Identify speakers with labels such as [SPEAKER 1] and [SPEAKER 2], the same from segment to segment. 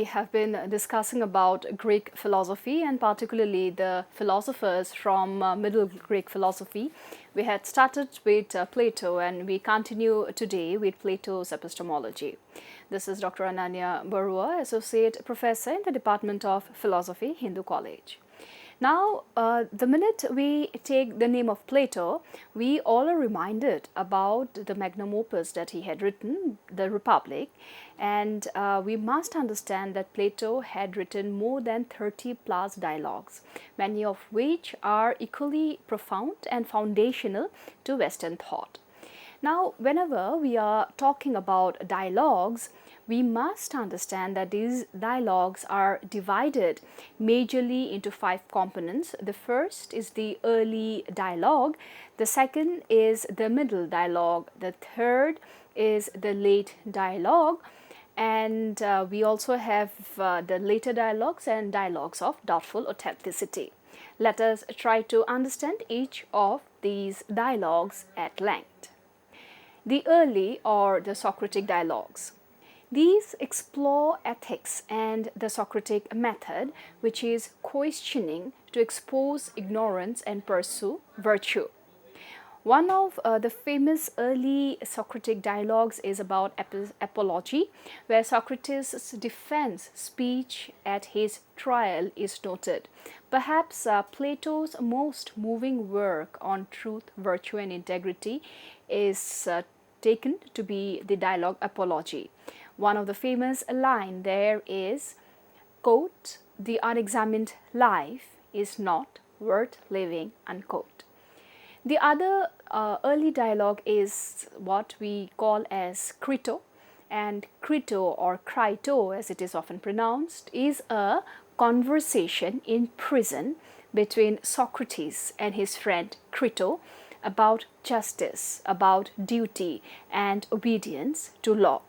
[SPEAKER 1] have been discussing about Greek philosophy and particularly the philosophers from Middle Greek philosophy. We had started with Plato and we continue today with Plato's Epistemology. This is Dr. Ananya Barua, Associate Professor in the Department of Philosophy, Hindu College. Now, the minute we take the name of Plato, we all are reminded about the magnum opus that he had written, the Republic, and we must understand that Plato had written more than 30 plus dialogues, many of which are equally profound and foundational to Western thought. Now, whenever we are talking about dialogues, we must understand that these dialogues are divided majorly into 5 components. The first is the early dialogue, the second is the middle dialogue, the third is the late dialogue, and we also have the later dialogues and dialogues of doubtful authenticity. Let us try to understand each of these dialogues at length. The early or the Socratic dialogues. These explore ethics and the Socratic method, which is questioning to expose ignorance and pursue virtue. One of the famous early Socratic dialogues is about Apology, where Socrates' defense speech at his trial is noted. Perhaps Plato's most moving work on truth, virtue and integrity is taken to be the dialogue Apology. One of the famous line there is, quote, "The unexamined life is not worth living," unquote. The other early dialogue is what we call as Crito, and Crito or Crito as it is often pronounced is a conversation in prison between Socrates and his friend Crito about justice, about duty and obedience to law.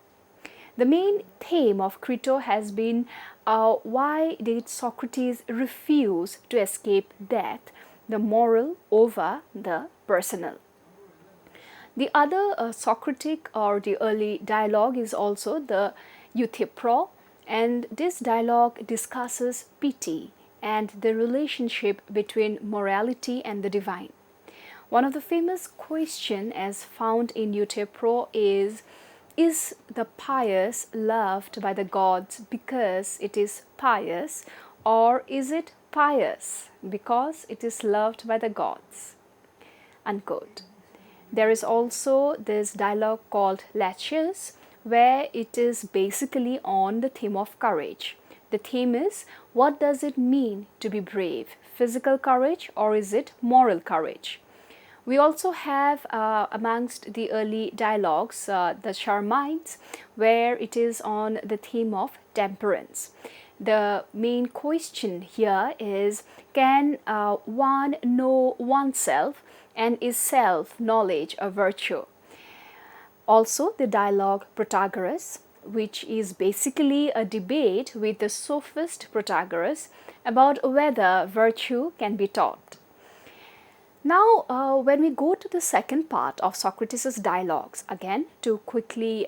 [SPEAKER 1] The main theme of Crito has been why did Socrates refuse to escape death, the moral over the personal. The other Socratic or the early dialogue is also the Euthyphro, and this dialogue discusses pity and the relationship between morality and the divine. One of the famous questions as found in Euthyphro is the pious loved by the gods because it is pious, or is it pious because it is loved by the gods? Unquote. There is also this dialogue called Laches, where it is basically on the theme of courage. The theme is, what does it mean to be brave? Physical courage or is it moral courage? We also have amongst the early dialogues the Charmides, where it is on the theme of temperance. The main question here is, can one know oneself, and is self-knowledge a virtue? Also the dialogue Protagoras, which is basically a debate with the sophist Protagoras about whether virtue can be taught. Now, when we go to the second part of Socrates' dialogues, again to quickly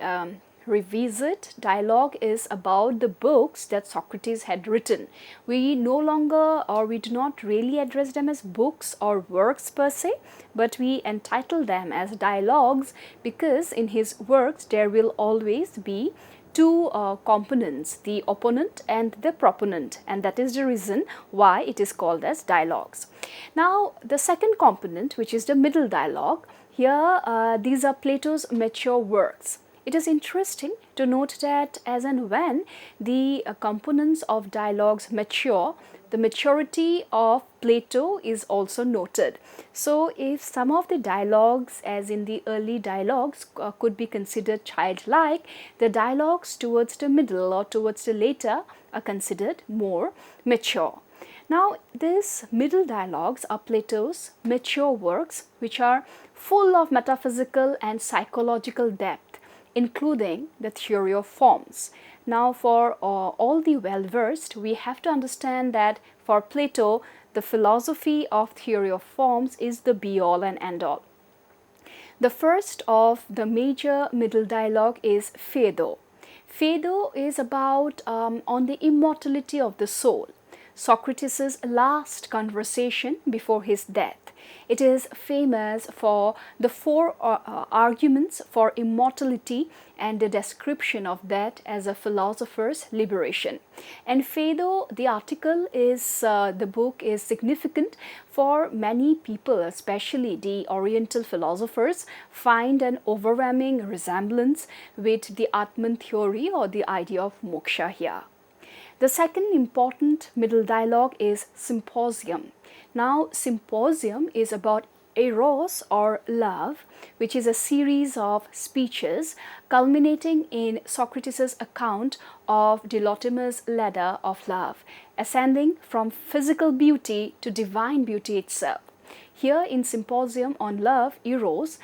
[SPEAKER 1] revisit, dialogue is about the books that Socrates had written. We no longer, or we do not really address them as books or works per se, but we entitle them as dialogues because in his works there will always be 2 components, the opponent and the proponent, and that is the reason why it is called as dialogues. Now, the second component, which is the middle dialogue, here these are Plato's mature works. It is interesting to note that as and when the components of dialogues mature, the maturity of Plato is also noted. So, if some of the dialogues, as in the early dialogues, could be considered childlike, the dialogues towards the middle or towards the later are considered more mature. Now, these middle dialogues are Plato's mature works, which are full of metaphysical and psychological depth, including the theory of forms. Now, for all the well-versed, we have to understand that for Plato, the philosophy of theory of forms is the be-all and end-all. The first of the major middle dialogue is Phaedo. Phaedo is about on the immortality of the soul, Socrates' last conversation before his death. It is famous for the four arguments for immortality and the description of that as a philosopher's liberation. And Phaedo, the article is, the book is significant for many people, especially the Oriental philosophers, find an overwhelming resemblance with the Atman theory or the idea of moksha here. The second important middle dialogue is Symposium. Now, Symposium is about eros or love, which is a series of speeches culminating in Socrates' account of Diotimus' ladder of love, ascending from physical beauty to divine beauty itself. Here in Symposium on Love, Eros,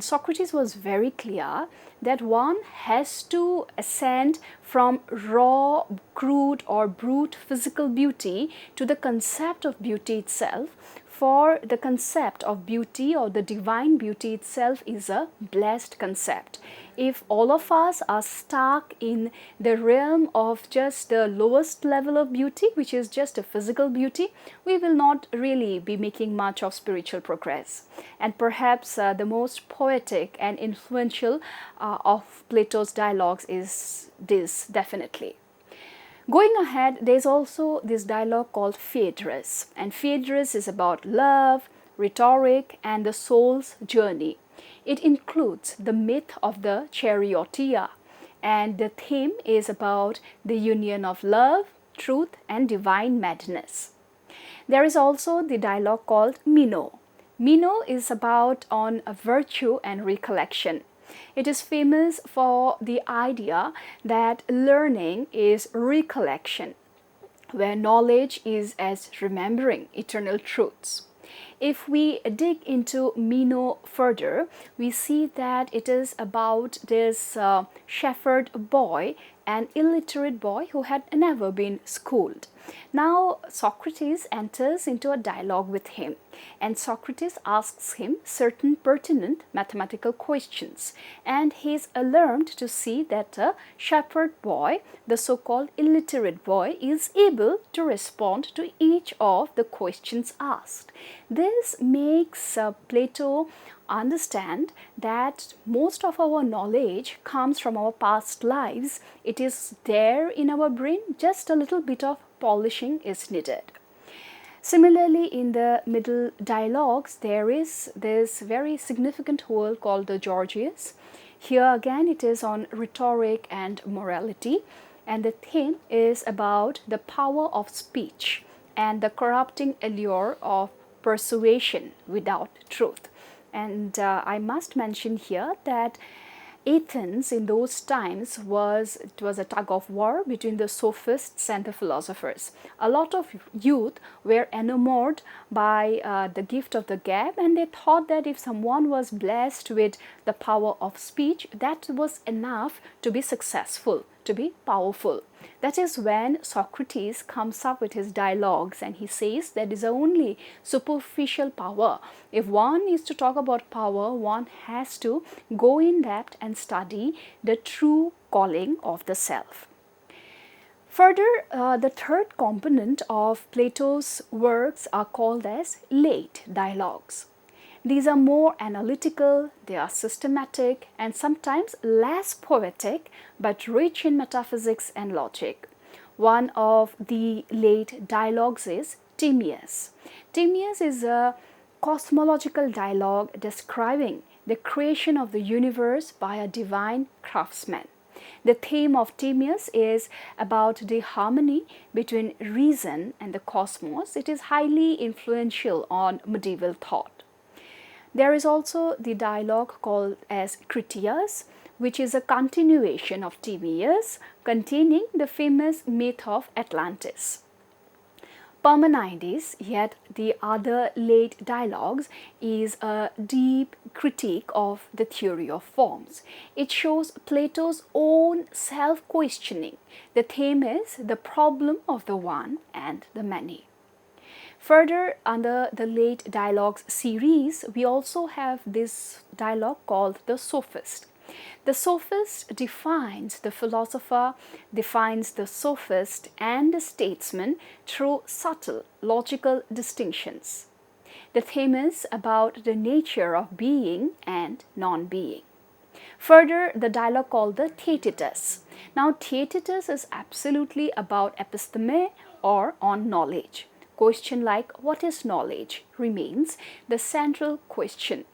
[SPEAKER 1] Socrates was very clear that one has to ascend from raw, crude or brute physical beauty to the concept of beauty itself, for the concept of beauty or the divine beauty itself is a blessed concept. If all of us are stuck in the realm of just the lowest level of beauty, which is just a physical beauty, we will not really be making much of spiritual progress. And perhaps the most poetic and influential of Plato's dialogues is this, definitely. Going ahead, there is also this dialogue called Phaedrus, and Phaedrus is about love, rhetoric, and the soul's journey. It includes the myth of the charioteer, and the theme is about the union of love, truth, and divine madness. There is also the dialogue called Meno. Meno is about on virtue and recollection. It is famous for the idea that learning is recollection, where knowledge is as remembering eternal truths. If we dig into Meno further, we see that it is about this shepherd boy, an illiterate boy who had never been schooled. Now Socrates enters into a dialogue with him, and Socrates asks him certain pertinent mathematical questions, and he is alarmed to see that a shepherd boy, the so-called illiterate boy, is able to respond to each of the questions asked. This makes Plato understand that most of our knowledge comes from our past lives. It is there in our brain, just a little bit of polishing is needed. Similarly, in the middle dialogues, there is this very significant whole called the Gorgias. Here again, it is on rhetoric and morality, and the theme is about the power of speech and the corrupting allure of persuasion without truth. And I must mention here that Athens in those times was a tug of war between the sophists and the philosophers. A lot of youth were enamored by the gift of the gab, and they thought that if someone was blessed with the power of speech, that was enough to be successful, to be powerful. That is when Socrates comes up with his dialogues, and he says that is only superficial power. If one is to talk about power, one has to go in depth and study the true calling of the self. Further, the third component of Plato's works are called as late dialogues. These are more analytical, they are systematic, and sometimes less poetic, but rich in metaphysics and logic. One of the late dialogues is Timaeus. Timaeus is a cosmological dialogue describing the creation of the universe by a divine craftsman. The theme of Timaeus is about the harmony between reason and the cosmos. It is highly influential on medieval thought. There is also the dialogue called as Critias, which is a continuation of Timaeus, containing the famous myth of Atlantis. Parmenides, yet the other late dialogues, is a deep critique of the theory of forms. It shows Plato's own self-questioning. The theme is the problem of the one and the many. Further, under the late dialogues series, we also have this dialogue called the Sophist. The sophist defines, the philosopher defines the sophist and the statesman through subtle logical distinctions. The theme is about the nature of being and non-being. Further, the dialogue called the Theaetetus. Now, Theaetetus is absolutely about episteme or on knowledge. Question like what is knowledge remains the central question.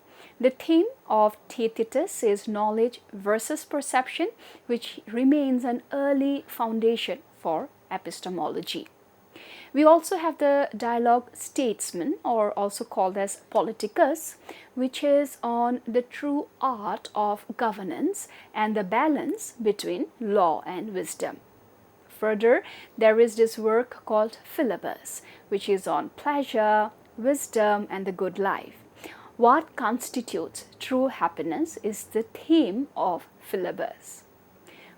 [SPEAKER 1] The theme of Theaetetus is knowledge versus perception, which remains an early foundation for epistemology. We also have the dialogue Statesman, or also called as Politicus, which is on the true art of governance and the balance between law and wisdom. Further, there is this work called Philebus, which is on pleasure, wisdom, and the good life. What constitutes true happiness is the theme of Philebus.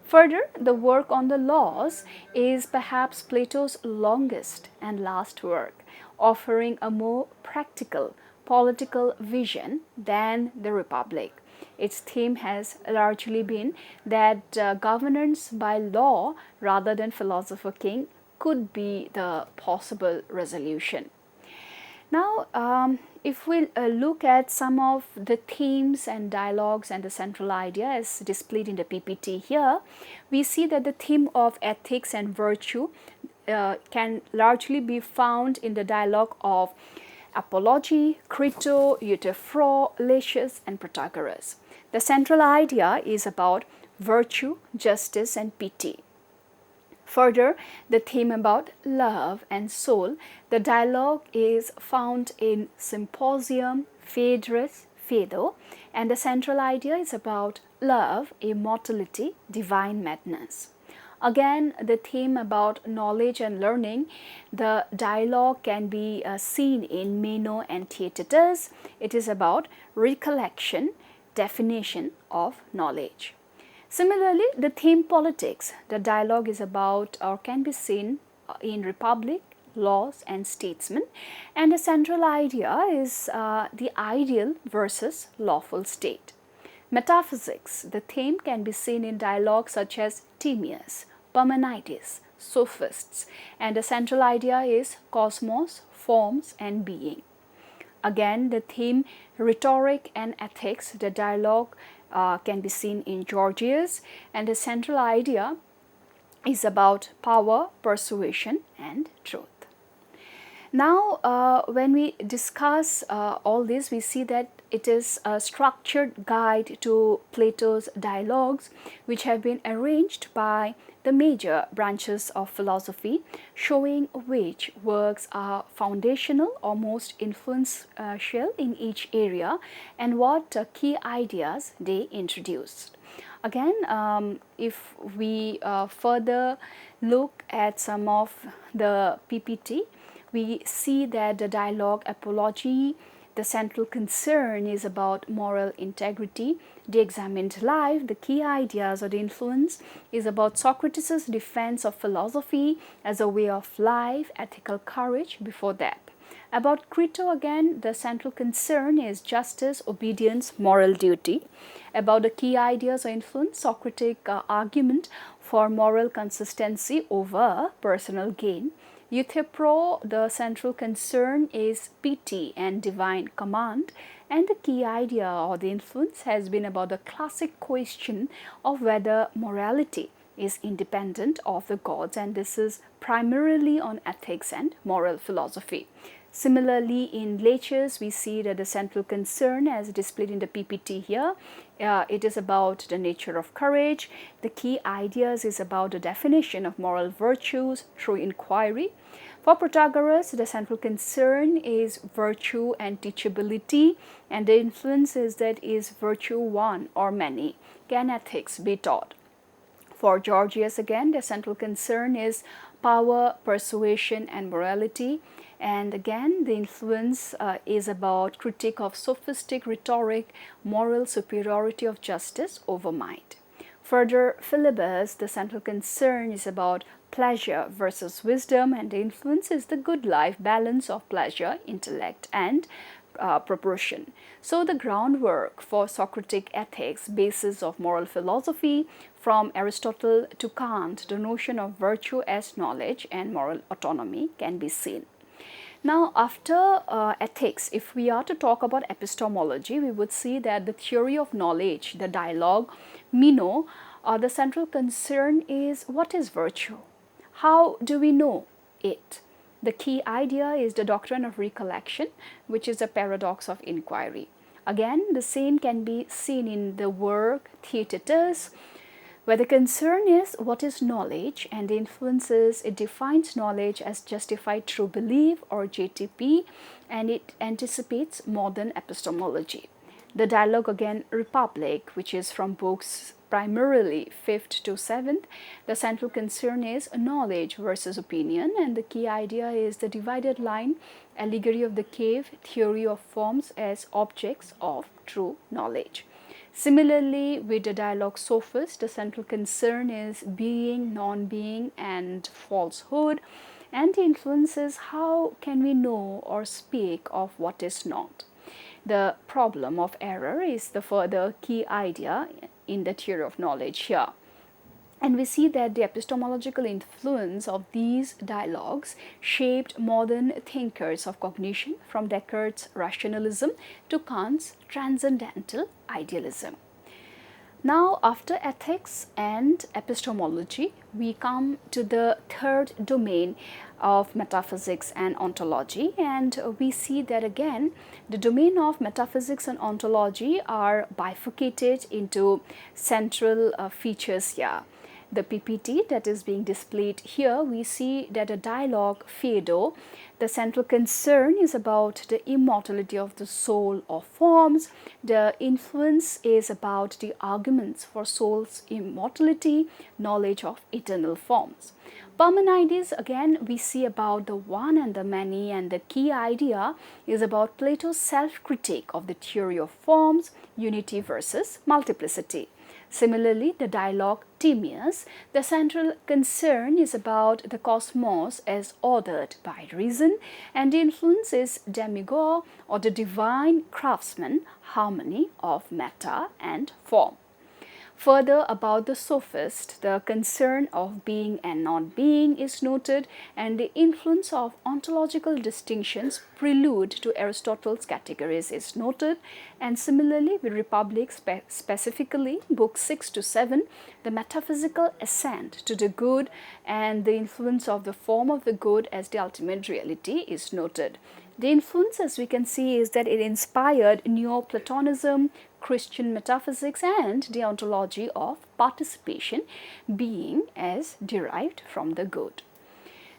[SPEAKER 1] Further, the work on the laws is perhaps Plato's longest and last work, offering a more practical political vision than the Republic. Its theme has largely been that governance by law rather than philosopher king could be the possible resolution. Now, if we look at some of the themes and dialogues and the central idea as displayed in the PPT here, we see that the theme of ethics and virtue can largely be found in the dialogue of Apology, Crito, Euthyphro, Laches, and Protagoras. The central idea is about virtue, justice, and pity. Further, the theme about love and soul, the dialogue is found in Symposium, Phaedrus, Phaedo, and the central idea is about love, immortality, divine madness. Again, the theme about knowledge and learning, the dialogue can be seen in Meno and Theaetetus. It is about recollection, definition of knowledge. Similarly, the theme politics, the dialogue is about or can be seen in Republic, laws, and statesmen, and the central idea is the ideal versus lawful state. Metaphysics, the theme can be seen in dialogues such as Timaeus, Parmenides, Sophists, and the central idea is cosmos, forms, and being. Again, the theme rhetoric and ethics, the dialogue can be seen in Gorgias, and the central idea is about power, persuasion, and truth. Now, when we discuss all this, we see that it is a structured guide to Plato's dialogues, which have been arranged by the major branches of philosophy, showing which works are foundational or most influential in each area and what key ideas they introduced. Again, if we further look at some of the PPT, we see that the dialogue Apology, the central concern is about moral integrity. The examined life, the key ideas or the influence is about Socrates' defense of philosophy as a way of life, ethical courage before death. About Crito, again, the central concern is justice, obedience, moral duty. About the key ideas or influence, Socratic argument for moral consistency over personal gain. Euthyphro, the central concern is pity and divine command, and the key idea or the influence has been about the classic question of whether morality is independent of the gods, and this is primarily on ethics and moral philosophy. Similarly, in Laches, we see that the central concern as displayed in the PPT here, it is about the nature of courage. The key ideas is about the definition of moral virtues through inquiry. For Protagoras, the central concern is virtue and teachability, and the influence is that is virtue one or many? Can ethics be taught? For Gorgias, again, the central concern is power, persuasion, and morality. And again, the influence is about critique of sophistic rhetoric, moral superiority of justice over might. Further, Philebus, the central concern is about pleasure versus wisdom, and the influence is the good life balance of pleasure, intellect, and proportion. So the groundwork for Socratic ethics, basis of moral philosophy, from Aristotle to Kant, the notion of virtue as knowledge and moral autonomy can be seen. Now, after ethics, if we are to talk about epistemology, we would see that the theory of knowledge, the dialogue, Meno, the central concern is what is virtue? How do we know it? The key idea is the doctrine of recollection, which is a paradox of inquiry. Again, the same can be seen in the work Theaetetus, where the concern is what is knowledge, and the influences, it defines knowledge as justified true belief or JTP, and it anticipates modern epistemology. The dialogue again Republic, which is from books primarily 5th to 7th, the central concern is knowledge versus opinion, and the key idea is the divided line, allegory of the cave, theory of forms as objects of true knowledge. Similarly, with the dialogue Sophist, the central concern is being, non-being, and falsehood, and the influence is how can we know or speak of what is not. The problem of error is the further key idea in the theory of knowledge here. And we see that the epistemological influence of these dialogues shaped modern thinkers of cognition, from Descartes' rationalism to Kant's transcendental idealism. Now, after ethics and epistemology, we come to the third domain of metaphysics and ontology, and we see that again the domain of metaphysics and ontology are bifurcated into central features here. The PPT that is being displayed here, we see that a dialogue Phaedo, the central concern is about the immortality of the soul or forms. The influence is about the arguments for soul's immortality, knowledge of eternal forms. Parmenides, again, we see about the one and the many, and the key idea is about Plato's self-critique of the theory of forms, unity versus multiplicity. Similarly, the dialogue Timaeus, the central concern is about the cosmos as ordered by reason, and the influence is demigod or the divine craftsman, harmony of matter and form. Further, about the sophist, the concern of being and not being is noted, and the influence of ontological distinctions prelude to Aristotle's categories is noted. And similarly, with Republic, specifically books 6 to 7, the metaphysical ascent to the good and the influence of the form of the good as the ultimate reality is noted. The influence, as we can see, is that it inspired Neoplatonism, Christian metaphysics, and the ontology of participation, being as derived from the good.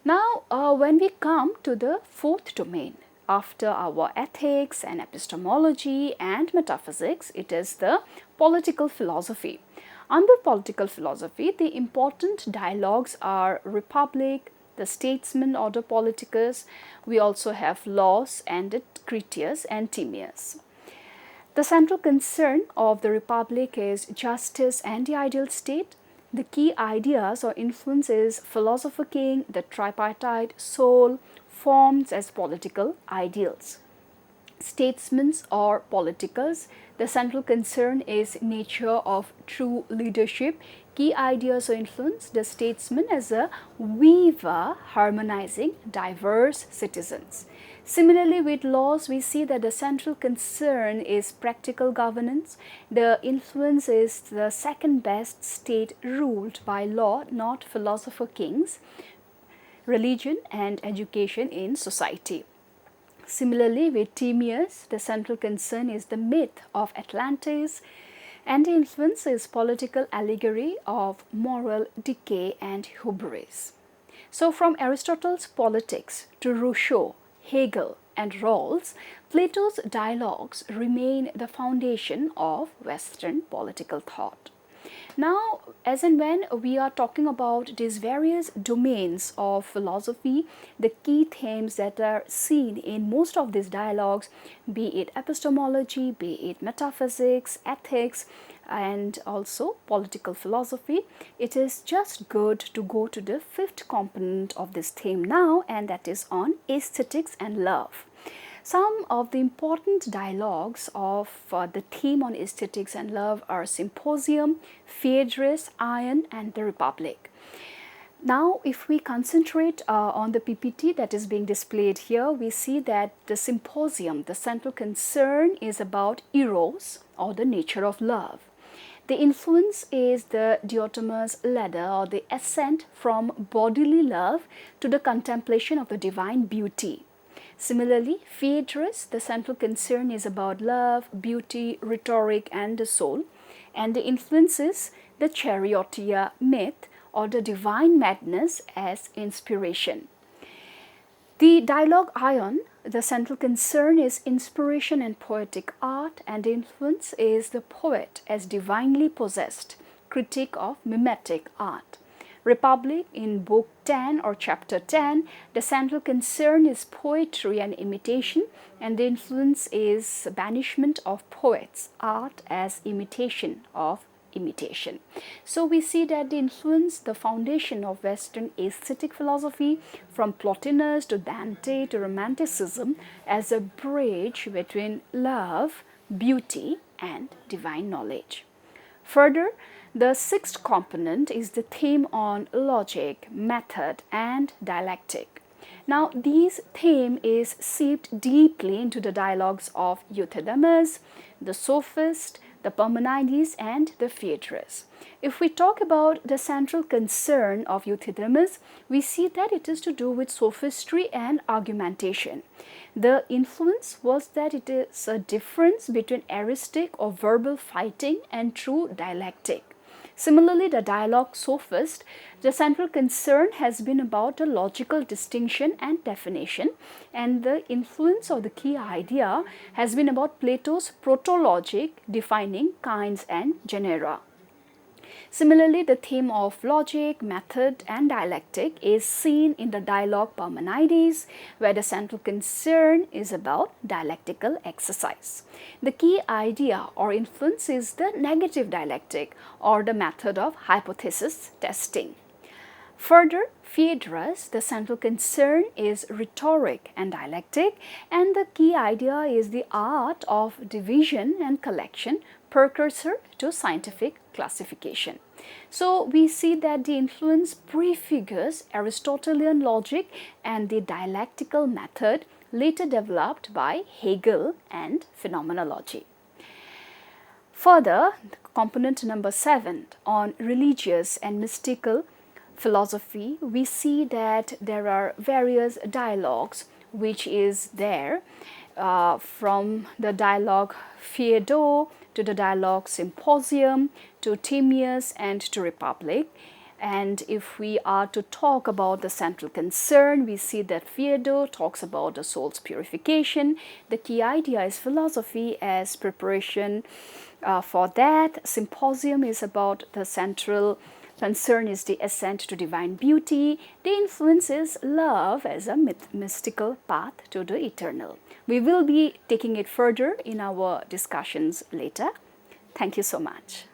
[SPEAKER 1] Now, when we come to the fourth domain, after our ethics and epistemology and metaphysics, it is the political philosophy. Under political philosophy, the important dialogues are Republic, the statesman order politicus. We also have laws and Critias and Timaeus. The central concern of the Republic is justice and the ideal state. The key ideas or influences philosopher king, the tripartite soul, forms as political ideals. Statesmen or politicus, the central concern is nature of true leadership. Key ideas or influence, the statesman as a weaver harmonizing diverse citizens. Similarly, with laws, we see that the central concern is practical governance. The influence is the second best state ruled by law, not philosopher kings, religion and education in society. Similarly, with Timaeus, the central concern is the myth of Atlantis, and the influence is political allegory of moral decay and hubris. So, from Aristotle's Politics to Rousseau, Hegel and Rawls, Plato's dialogues remain the foundation of Western political thought. Now, as and when we are talking about these various domains of philosophy, the key themes that are seen in most of these dialogues, be it epistemology, be it metaphysics, ethics, and also political philosophy, it is just good to go to the fifth component of this theme now, and that is on aesthetics and love. Some of the important dialogues of the theme on aesthetics and love are Symposium, Phaedrus, Ion, and the Republic. Now, if we concentrate on the PPT that is being displayed here, we see that the Symposium, the central concern is about eros, or the nature of love. The influence is the dichotomous ladder, or the ascent from bodily love to the contemplation of the divine beauty. Similarly, Phaedrus, the central concern is about love, beauty, rhetoric, and the soul, and the influence is the charioteer myth, or the divine madness as inspiration. The dialogue Ion, the central concern is inspiration and poetic art, and the influence is the poet as divinely possessed, critique of mimetic art. Republic, in book 10 or chapter 10, the central concern is poetry and imitation, and the influence is banishment of poets, art as imitation of imitation. So we see that the influence, the foundation of Western aesthetic philosophy, from Plotinus to Dante to Romanticism, as a bridge between love, beauty, and divine knowledge. Further, the sixth component is the theme on logic, method, and dialectic. Now, this theme is seeped deeply into the dialogues of Euthydemus, the Sophist, the Parmenides, and the Phaedrus. If we talk about the central concern of Euthydemus, we see that it is to do with sophistry and argumentation. The influence was that it is a difference between eristic or verbal fighting and true dialectic. Similarly, the dialogue Sophist, the central concern has been about the logical distinction and definition, and the influence of the key idea has been about Plato's proto-logic defining kinds and genera. Similarly, the theme of logic, method, and dialectic is seen in the dialogue Parmenides, where the central concern is about dialectical exercise. The key idea or influence is the negative dialectic, or the method of hypothesis testing. Further, Phaedrus, the central concern is rhetoric and dialectic, and the key idea is the art of division and collection, precursor to scientific classification. So we see that the influence prefigures Aristotelian logic and the dialectical method later developed by Hegel and phenomenology. Further, component number 7 on religious and mystical philosophy, we see that there are various dialogues which is there from the dialogue Phaedo to the dialogue Symposium to Timaeus and to Republic. And if we are to talk about the central concern, we see that Phaedo talks about the soul's purification. The key idea is philosophy as preparation for that. Symposium is about the central concern is the ascent to divine beauty. The influence is love as a mystical path to the eternal. We will be taking it further in our discussions later. Thank you so much.